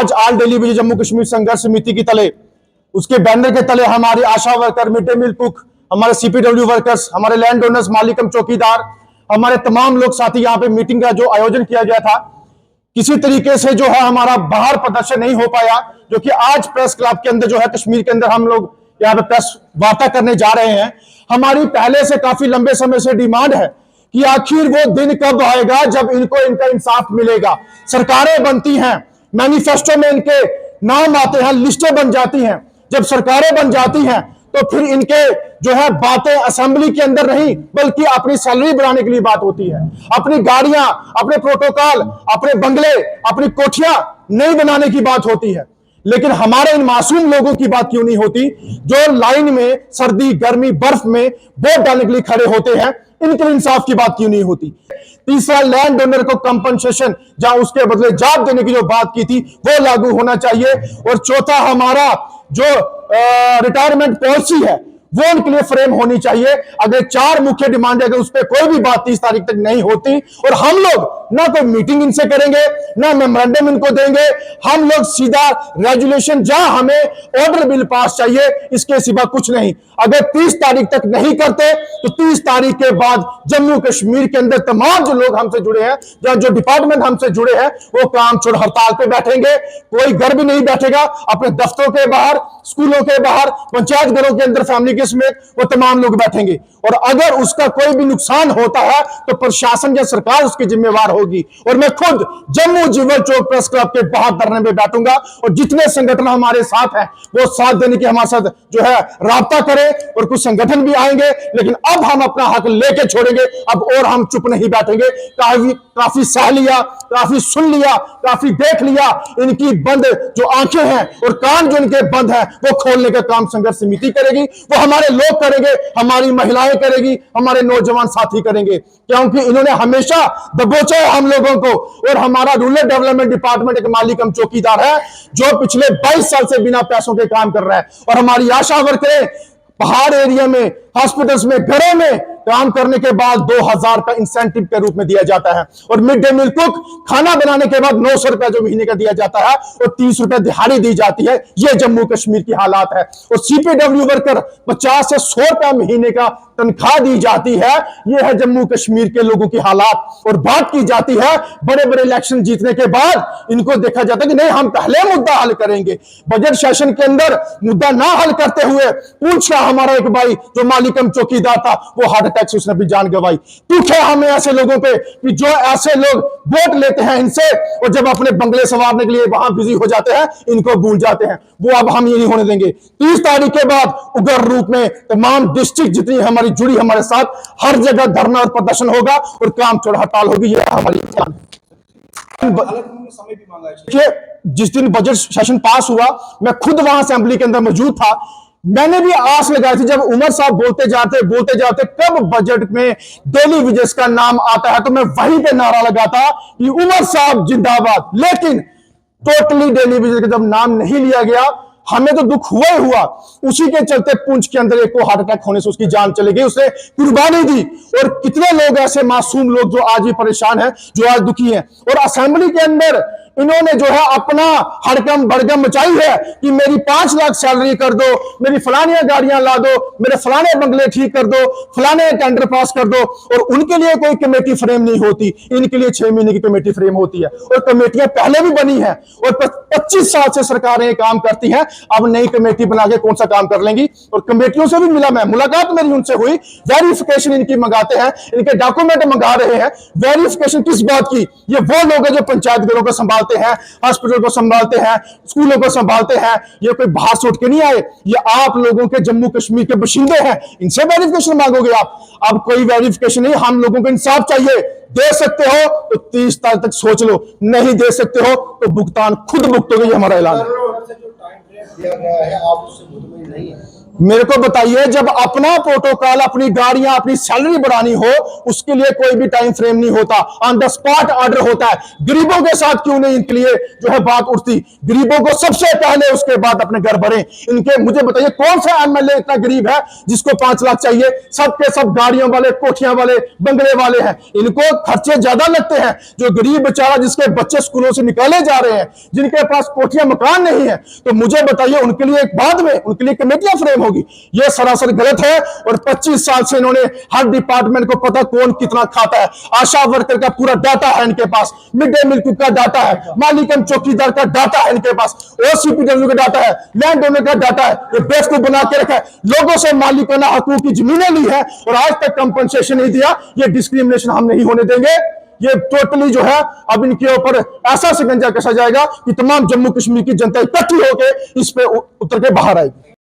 आज all daily विजय जम्मू कश्मीर संघर्ष समिति की तले, उसके बैनर के तले हमारी ASHA worker, mid day meal cook, हमारे सीपीडब्ल्यू वर्कर्स, हमारे लैंड ओनर्स, मालिकम चौकीदार, हमारे तमाम लोग साथी यहाँ पे मीटिंग का जो आयोजन किया गया था, किसी तरीके से जो है हमारा बाहर प्रदर्शन नहीं हो पाया, जो कि आज प्रेस क्लब के अंदर जो है कश्मीर के अंदर हम लोग यहाँ पे प्रेस वार्ता करने जा रहे हैं। हमारी पहले से काफी लंबे समय से डिमांड है कि आखिर वो दिन कब आएगा जब इनको इनका इंसाफ मिलेगा। सरकारें बनती हैं, मैनिफेस्टो में इनके नाम आते हैं, लिस्टें बन जाती हैं। जब सरकारें बन जाती हैं तो फिर इनके जो है बातें असेंबली के अंदर नहीं बल्कि अपनी सैलरी बढ़ाने के लिए बात होती है, अपनी गाड़ियां, अपने प्रोटोकॉल, अपने बंगले, अपनी कोठियां नहीं बनाने की बात होती है। लेकिन हमारे इन मासूम लोगों की बात क्यों नहीं होती जो लाइन में सर्दी गर्मी बर्फ में वोट डालने के लिए खड़े होते हैं? इनके इंसाफ की बात क्यों नहीं होती? तीसरा, लैंड ओनर को कंपनसेशन जहां उसके बदले जाप देने की जो बात की थी वो लागू होना चाहिए। और चौथा, हमारा जो रिटायरमेंट पॉलिसी है वो उनके लिए फ्रेम होनी चाहिए। अगर 4 मुख्य डिमांड है, अगर उस पर कोई भी बात 30 तारीख तक नहीं होती और हम लोग ना कोई मीटिंग इनसे करेंगे ना मेमोरेंडम इनको देंगे, हम लोग सीधा रेजुलेशन जहां हमें ऑर्डर बिल पास चाहिए, इसके सिवा कुछ नहीं। अगर 30 तारीख तक नहीं करते तो 30 तारीख के बाद जम्मू कश्मीर के अंदर तमाम जो लोग हमसे जुड़े हैं, जो डिपार्टमेंट हमसे जुड़े हैं, वो काम छोड़ हड़ताल पे बैठेंगे। कोई घर भी नहीं बैठेगा, अपने दफ्तरों के बाहर, स्कूलों के बाहर, पंचायत घरों के अंदर फैमिली के समेत वो तमाम लोग बैठेंगे। और अगर उसका कोई भी नुकसान होता है तो प्रशासन या सरकार उसकी जिम्मेवार होगी। और मैं खुद जम्मू जीवन चौक प्रेस क्लब के बाहर धरने में बैठूंगा और जितने संगठन हमारे साथ हैं वो साथ देने की हमारे साथ जो है राब्ता करें। और कुछ संगठन भी आएंगे, लेकिन अब हम अपना हक लेके छोड़ेंगे, अब और हम चुप नहीं बैठेंगे। काफी सह लिया, काफी सुन लिया, काफी देख लिया। इनकी बंद जो आंखें हैं और कान जो इनके बंद हैं वो खोलने का काम संघर्ष समिति करेगी, वो हमारे लोग करेंगे, हमारी महिलाएं करेगी, हमारे नौजवान साथी करेंगे। क्योंकि इन्होंने हमेशा दबोचा है हम लोगों को। और हमारा रूरल डेवलपमेंट डिपार्टमेंट एक मालिकम चौकीदार है जो पिछले 22 साल से बिना पैसों के काम कर रहा है। और हमारी आशा वर्करें पहाड़ एरिया में, हॉस्पिटल्स में, घरों में काम करने के बाद 2000 रुपए इंसेंटिव के रूप में दिया जाता है। और मिड डे मील कुक खाना बनाने के बाद 900 रुपए जो महीने का दिया जाता है और 30 रुपए दिहाड़ी दी जाती है। ये जम्मू कश्मीर की हालात है। और सीपीडब्ल्यू वर्कर 50 से 100 रुपए महीने का तनख्वाह दी जाती है। ये है जम्मू कश्मीर के लोगों की हालात। और बात की जाती है बड़े बड़े इलेक्शन जीतने के बाद इनको देखा जाता है कि नहीं, हम पहले मुद्दा हल करेंगे। बजट सेशन के अंदर मुद्दा ना हल करते हुए पूछा हमारा एक भाई जो मालिकम चौकीदार था, वो हार्ट अटैक से उसने भी जान गंवाई। पूछे हमें ऐसे लोगों पे कि जो ऐसे लोग वोट लेते हैं इनसे और जब अपने बंगले संवारने के लिए वहां बिजी हो जाते हैं इनको भूल जाते हैं। वो अब हम ये नहीं होने देंगे। 30 तारीख के बाद उग्र रूप में तमाम डिस्ट्रिक्ट जितनी हमारी जुड़ी हमारे साथ, हर जगह धरना और प्रदर्शन होगा और काम छोड़ हड़ताल होगी। ये हमारी प्लान है। जिस दिन बजट सेशन पास हुआ मैं खुद वहां असेंबली के अंदर मौजूद था। मैंने भी आस लगाई थी जब उमर साहब बोलते जाते कब बजट में डेली वेजेस का नाम आता है, तो मैं वहीं पे नारा लगाता कि उमर साहब जिंदाबाद। लेकिन टोटली डेली वेजेस का जब नाम नहीं लिया गया, हमें तो दुख हुआ ही हुआ। उसी के चलते पुंछ के अंदर एक को हार्ट अटैक होने से उसकी जान चली गई, उसने कुर्बानी दी। और कितने लोग ऐसे मासूम लोग जो आज भी परेशान हैं, जो आज दुखी हैं। और असेंबली के अंदर इन्होंने जो है अपना हड़कम बड़कम मचाई है कि मेरी 5 लाख सैलरी कर दो, मेरी फलानिया गाड़ियां ला दो, मेरे फलाने बंगले ठीक कर दो, फलाने टेंडर पास कर दो। और उनके लिए कोई कमेटी फ्रेम नहीं होती, इनके लिए 6 महीने की कमेटी फ्रेम होती है। और कमेटियां पहले भी बनी है और 25 साल से सरकारें ये काम करती हैं। अब नई कमेटी बना के कौन सा काम कर लेंगी। और कमेटियों से भी मिला, मैं मुलाकात मेरी उनसे हुई, वेरिफिकेशन इनकी मंगाते हैं, इनके डॉक्यूमेंट मंगा रहे हैं। वेरिफिकेशन किस बात की? ये वो लोग हैं जो पंचायत घरों को संभालते हैं, हॉस्पिटल को संभालते हैं, स्कूलों को संभालते हैं। ये कोई बाहर से उठ के नहीं आए, ये आप लोगों के जम्मू कश्मीर के बाशिंदे हैं। इनसे वेरिफिकेशन मांगोगे आप? अब कोई वेरिफिकेशन नहीं, हम लोगों को इंसाफ चाहिए। दे सकते हो तो 30 तारीख तक सोच लो, नहीं दे सकते हो तो भुगतान खुद भुगतोगे। ये हमारा ऐलान है। मेरे को बताइए, जब अपना प्रोटोकॉल, अपनी गाड़ियां, अपनी सैलरी बढ़ानी हो, उसके लिए कोई भी टाइम फ्रेम नहीं होता, ऑन द स्पॉट ऑर्डर होता है। गरीबों के साथ क्यों नहीं इनके लिए जो है बात उठती? गरीबों को सबसे पहले, उसके बाद अपने घर भरे इनके। मुझे बताइए कौन सा एमएलए इतना गरीब है जिसको 5 लाख चाहिए? सबके सब गाड़ियों वाले, कोठियां वाले, बंगले वाले हैं। इनको खर्चे ज्यादा लगते हैं। जो गरीब बेचारा, जिसके बच्चे स्कूलों से निकाले जा रहे हैं, जिनके पास कोठियां मकान नहीं है, तो मुझे बताइए उनके लिए बाद में उनके लिए कमेटियां फ्रेम होगी। यह सरासर गलत है। और 25 साल से इन्होंने हर डिपार्टमेंट को पता कौन कितना खाता है। आशा वर्कर का पूरा डाटा है इनके पास, मिड डे मील का डाटा है, माली कम चौकीदार का डाटा है इनके पास, ओसीपीडब्ल्यू का डाटा है, लैंड ओनर का डाटा है। ये बेवकूफ बना के रखा है। लोगों से मालिकाना हकूक की जमीनें ली है और आज तक कंपनसेशन नहीं दिया। ये डिस्क्रिमिनेशन हम नहीं होने देंगे। ये टोटली जो है अब इनके ऊपर ऐसा शिकंजा कसा जाएगा कि तमाम जम्मू कश्मीर की जनता इकट्ठी होकर इस पे उतर के बाहर आएगी।